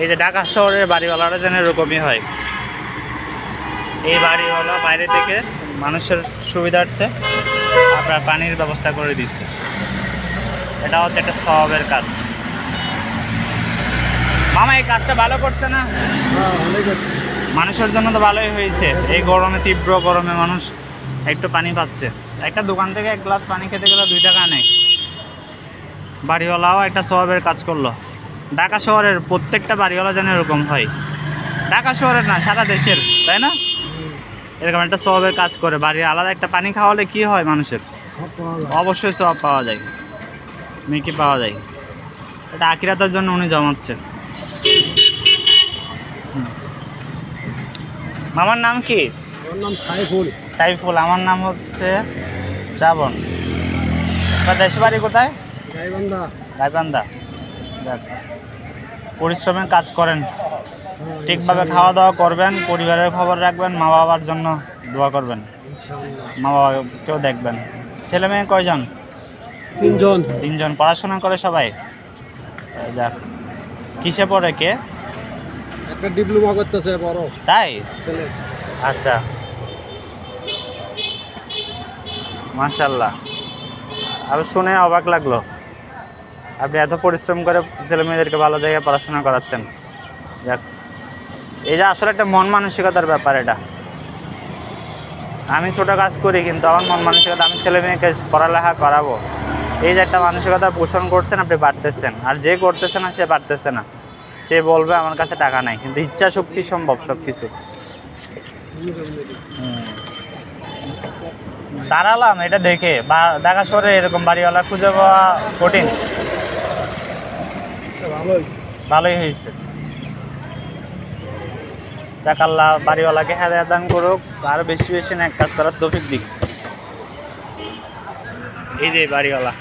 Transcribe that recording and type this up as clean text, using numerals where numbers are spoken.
এই যে ঢাকা শহরের বাড়িওয়ালারা যেন এরকমই হয়। এই বাড়িওয়ালা বাইরে থেকে মানুষের সুবিধার্থে আপনার পানির ব্যবস্থা করে দিচ্ছে। এটা হচ্ছে একটা সওয়াবের কাজ। মামা এই কাজটা ভালো করছে না? মানুষের জন্য তো ভালোই হয়েছে। এই গরমে, তীব্র গরমে মানুষ একটু পানি পাচ্ছে। একটা দোকান থেকে এক গ্লাস পানি খেতে গেলে 2 টাকা নেয়। বাড়িওয়ালাও একটা সওয়াবের কাজ করলো। ঢাকা শহরের প্রত্যেকটা বাড়িওয়ালা যেন এরকম হয়। ঢাকা শহরের না, সারা দেশের, তাই না? এরকম একটা সওয়াবের কাজ করে। বাড়ির আলাদা একটা পানি খাওয়ালে কি হয় মানুষের? অবশ্যই সওয়াব পাওয়া যায়, নেকি পাওয়া যায়। এটা আখিরাতের জন্য উনি জমাচ্ছে। মামার নাম কি? আমার নাম সাইফুল। সাইফুল। আমার নাম হচ্ছে শ্রাবণ। আপনার দেশ বাড়ি কোথায়? গাইবান্ধা। গাইবান্ধা। যাক, পরিশ্রমের কাজ করেন, ঠিকভাবে খাওয়া দাওয়া করবেন, পরিবারের খবর রাখবেন, মা বাবার জন্য দোয়া করবেন, মা বাবাকেও দেখবেন। ছেলে মেয়ে কয়জন? 3 জন। 3 জন। পড়াশোনা করে সবাই? যাক, কিসে পড়ে কে? একটা ডিপ্লোমা করতেছে বড় তাই? ছেলে। আচ্ছা, মাশাআল্লাহ। আর শুনে অবাক লাগলো, আপনি এত পরিশ্রম করে ছেলে মেয়েদেরকে ভালো জায়গায় পড়াশোনা করাচ্ছেন। যাক, এই যে আসলে একটা মন মানসিকতার ব্যাপার। এটা আমি ছোট কাজ করি, কিন্তু আমার মন মানসিকতা আমি ছেলে মেয়েকে পড়ালেখা করাবো, এই যে একটা মানসিকতা পোষণ করছেন, আপনি পারতেছেন। আর যে করতেছে না সে পারতেছে না, সে বলবে আমার কাছে টাকা নাই, কিন্তু ইচ্ছা শক্তি সম্ভব সব কিছু। দাঁড়ালাম এটা দেখে, ঢাকা শহরে এরকম বাড়িওয়ালা খুঁজে পাওয়া কঠিন। ভালোই হয়েছে। যাক, আল্লাহ বাড়িওয়ালাকে হেদায়েত দান করুক, আরো বেশি বেশি নেক কাজ করার তৌফিক দিক। এই যে বাড়িওয়ালা।